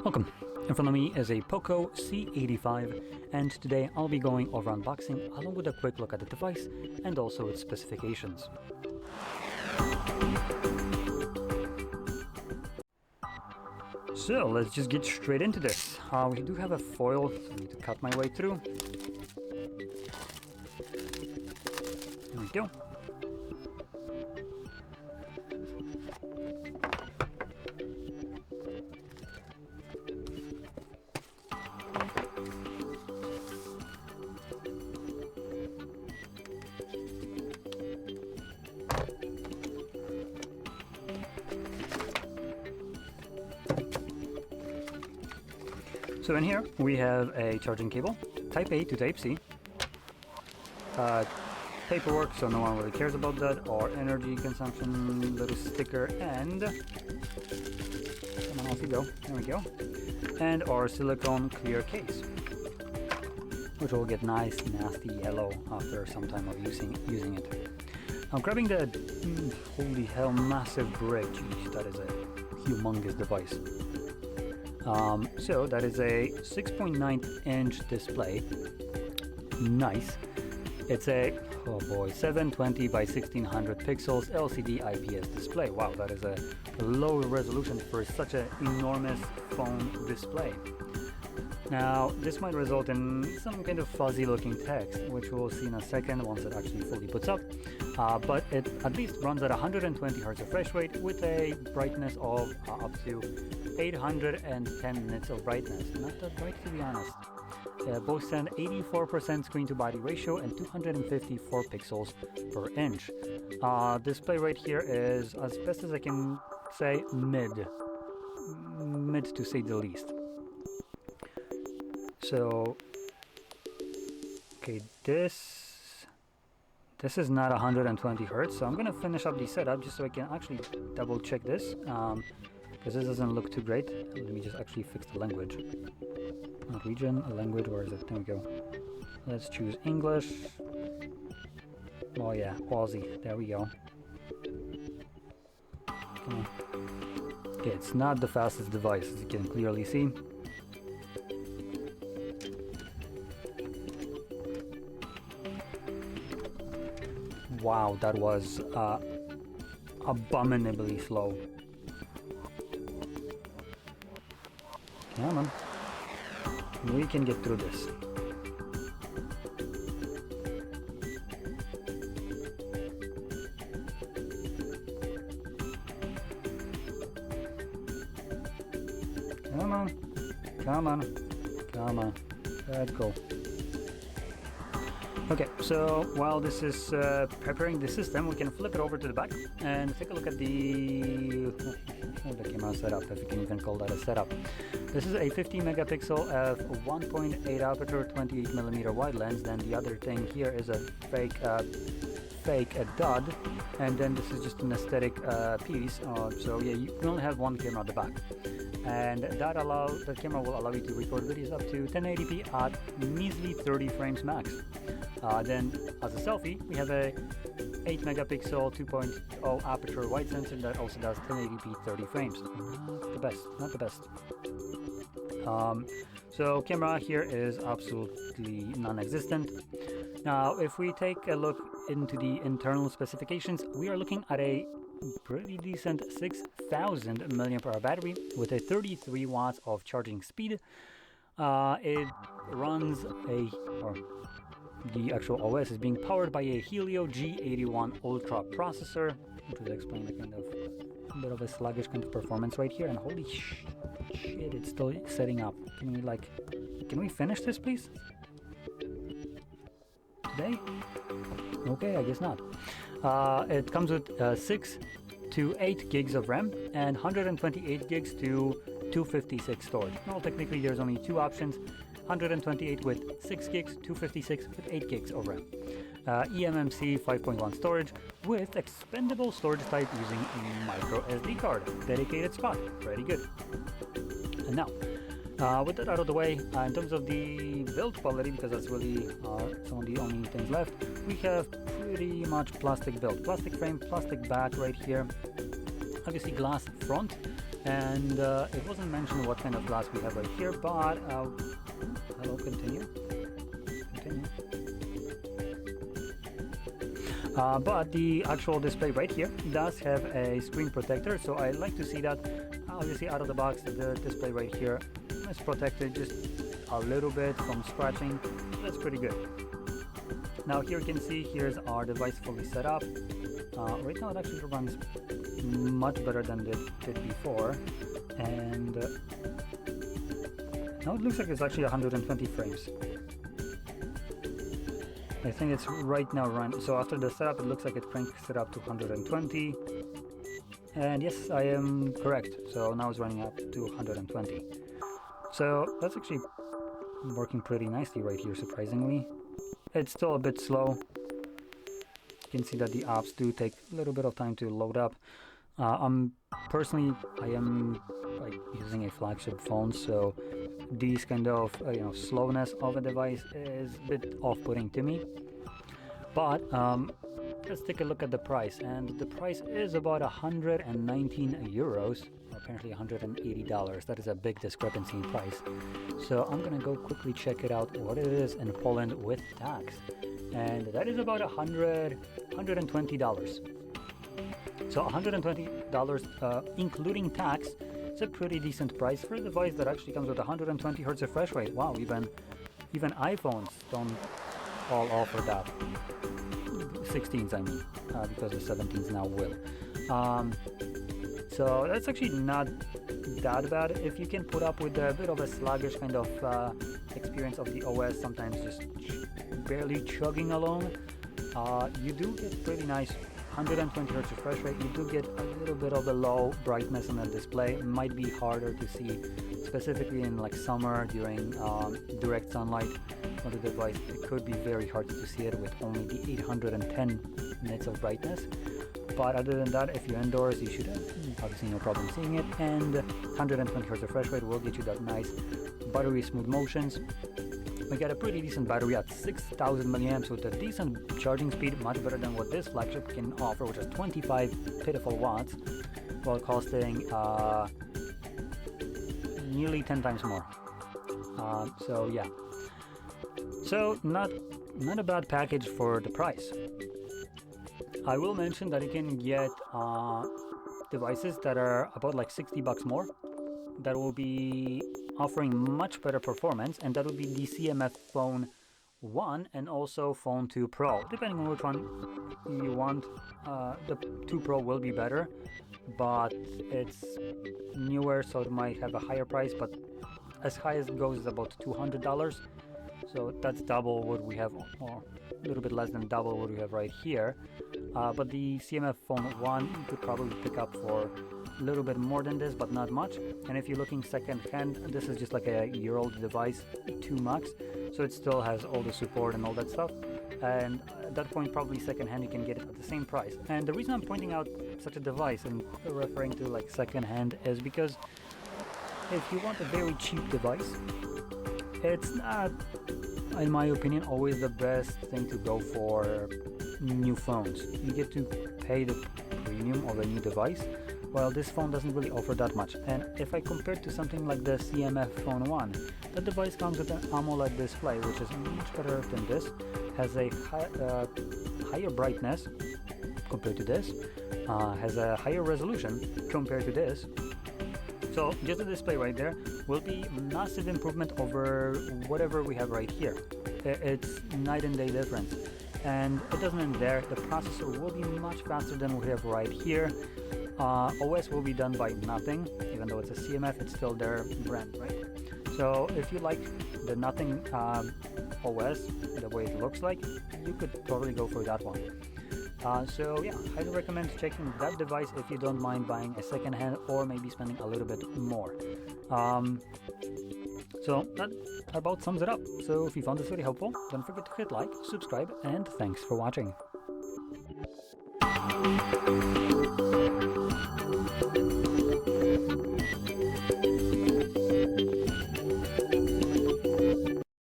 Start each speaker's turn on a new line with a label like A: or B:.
A: Welcome. In front of me is a POCO C85, and today I'll be going over unboxing along with a quick look at the device and also its specifications. So let's just get straight into this. We do have a foil, so I need to cut my way through. There we go. So in here we have a charging cable, Type A to Type C, paperwork, so no one really cares about that, or energy consumption, little sticker, and come on, off you go, there we go, and our silicone clear case, which will get nice nasty yellow after some time of using it. Now grabbing the holy hell massive brick, geez, that is a humongous device. So that is a 6.9-inch display. Nice. It's a, oh boy, 720 by 1600 pixels LCD IPS display. Wow, that is a low resolution for such an enormous phone display. Now, this might result in some kind of fuzzy looking text, which we'll see in a second once it actually fully puts up. But it at least runs at 120 Hz refresh rate with a brightness of up to 810 nits of brightness. Not that bright, to be honest. Boasts an 84% screen to body ratio and 254 pixels per inch. Display rate here is, as best as I can say, mid to say the least. So, okay, this is not 120 Hertz, so I'm gonna finish up the setup just so I can actually double check this, because this doesn't look too great. Let me just actually fix the language. Not region, a language, where is it? There we go. Let's choose English. Oh yeah, Aussie, there we go. Come on. Okay, it's not the fastest device, as you can clearly see. Wow, that was abominably slow. Come on. We can get through this. Come on. Come on. Come on. Let's go. Okay, so while this is preparing the system, we can flip it over to the back and take a look at the camera setup, if you can even call that a setup. This is a 50 megapixel f1.8 aperture 28mm wide lens. Then the other thing here is a fake dud, and then this is just an aesthetic piece. So yeah, you only have one camera at the back, and that camera will allow you to record videos up to 1080p at measly 30 frames max. Then as a selfie, we have a 8 megapixel 2.0 aperture wide sensor that also does 1080p 30 frames. Not the best. So camera here is absolutely non-existent. Now if we take a look into the internal specifications, we are looking at a pretty decent 6000 mAh battery with a 33 watts of charging speed. It runs the actual OS is being powered by a Helio G81 Ultra processor, which will explain a kind of a bit of a sluggish kind of performance right here. And holy shit, it's still setting up. Can we finish this, please? Today? Okay, I guess not. It comes with 6 to 8 gigs of RAM and 128 gigs to 256 storage. Well, technically there's only two options. 128 with 6 gigs, 256 with 8 gigs of RAM. eMMC 5.1 storage with expendable storage type using micro SD card. Dedicated spot. Pretty good. And now, with that out of the way, in terms of the build quality, because that's really some of the only things left, we have pretty much plastic build. Plastic frame, plastic back right here. Obviously glass front, And it wasn't mentioned what kind of glass we have right here, but hello, continue. But the actual display right here does have a screen protector, so I like to see that. Obviously out of the box, the display right here is protected just a little bit from scratching. That's pretty good. Now here you can see, here's our device fully set up. Right now it actually runs much better than it did before, and now it looks like it's actually 120 frames. I think it's right now run. So after the setup, it looks like it cranks it up to 120. And yes, I am correct. So now it's running up to 120. So that's actually working pretty nicely right here, surprisingly. It's still a bit slow. You can see that the apps do take a little bit of time to load up. Personally, I am like using a flagship phone, so these kind of slowness of a device is a bit off-putting to me. But let's take a look at the price, and the price is about 119 euros, apparently $180. That is a big discrepancy in price. So I'm gonna go quickly check it out what it is in Poland with tax, and that is about $120. So $120 including tax. It's a pretty decent price for a device that actually comes with 120 Hz refresh rate. Wow, even iPhones don't all offer that. 16s, I mean, because the 17s now will. So that's actually not that bad if you can put up with a bit of a sluggish kind of experience of the OS, sometimes just barely chugging along. You do get pretty nice 120 Hz refresh rate. You do get a little bit of a low brightness on the display. It might be harder to see, specifically in like summer during direct sunlight on the device. It could be very hard to see it with only the 810 nits of brightness. But other than that, if you're indoors, you should have obviously no problem seeing it. And 120 Hz refresh rate will get you that nice buttery smooth motions. We got a pretty decent battery at 6,000 milliamps with a decent charging speed, much better than what this flagship can offer, which is 25 pitiful watts, while costing nearly 10 times more. So yeah, so not a bad package for the price. I will mention that you can get devices that are about like $60 more that will be offering much better performance, and that would be the CMF Phone 1 and also Phone 2 Pro. Depending on which one you want, the 2 Pro will be better, but it's newer, so it might have a higher price, but as high as it goes is about $200. So that's double what we have, or a little bit less than double what we have right here. But the CMF Phone 1 you could probably pick up for a little bit more than this, but not much. And if you're looking second hand, this is just like a year-old device, 2 Max, so it still has all the support and all that stuff. And at that point, probably second hand, you can get it at the same price. And the reason I'm pointing out such a device and referring to like second hand is because if you want a very cheap device, it's not, in my opinion, always the best thing to go for new phones. You get to pay the premium of a new device, while this phone doesn't really offer that much. And if I compare to something like the CMF Phone 1, the device comes with an AMOLED display, which is much better than this, has a higher brightness compared to this, has a higher resolution compared to this. So just the display right there will be massive improvement over whatever we have right here. It's night and day difference. And it doesn't end there. The processor will be much faster than we have right here. OS will be done by Nothing. Even though it's a CMF, it's still their brand, right? So if you like the Nothing OS, the way it looks like, you could probably go for that one. So yeah, highly recommend checking that device if you don't mind buying a second hand or maybe spending a little bit more. So that about sums it up. So if you found this very helpful, don't forget to hit like, subscribe, and thanks for watching.